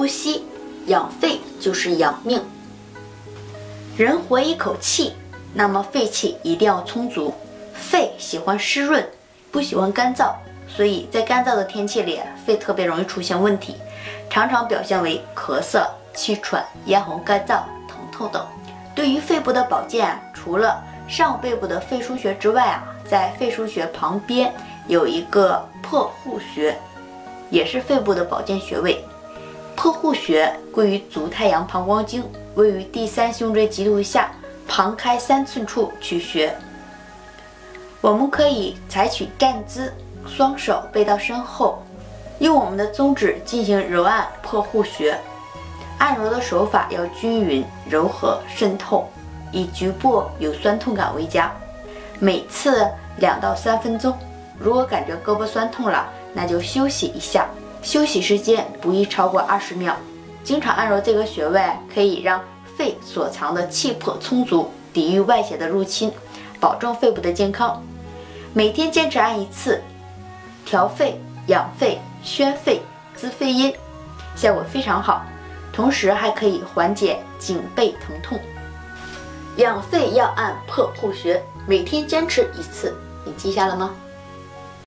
呼吸，养肺就是养命。人活一口气，那么肺气一定要充足。肺喜欢湿润，不喜欢干燥，所以在干燥的天气里，肺特别容易出现问题，常常表现为咳嗽、气喘、咽喉干燥、疼痛等。对于肺部的保健，除了上背部的肺腧穴之外在肺腧穴旁边有一个破户穴，也是肺部的保健穴位。破户穴归于足太阳膀胱经，位于第3胸椎棘突下旁开3寸处取穴。我们可以采取站姿，双手背到身后，用我们的中指进行揉按破户穴。按揉的手法要均匀、柔和、渗透，以局部有酸痛感为佳。每次2到3分钟。如果感觉胳膊酸痛了，那就休息一下，休息时间不宜超过20秒。经常按揉这个穴位，可以让肺所藏的气魄充足，抵御外邪的入侵，保证肺部的健康。每天坚持按1次，调肺、养肺、宣肺、滋肺阴，效果非常好。同时还可以缓解颈背疼痛。养肺要按破户穴，每天坚持1次，你记下了吗？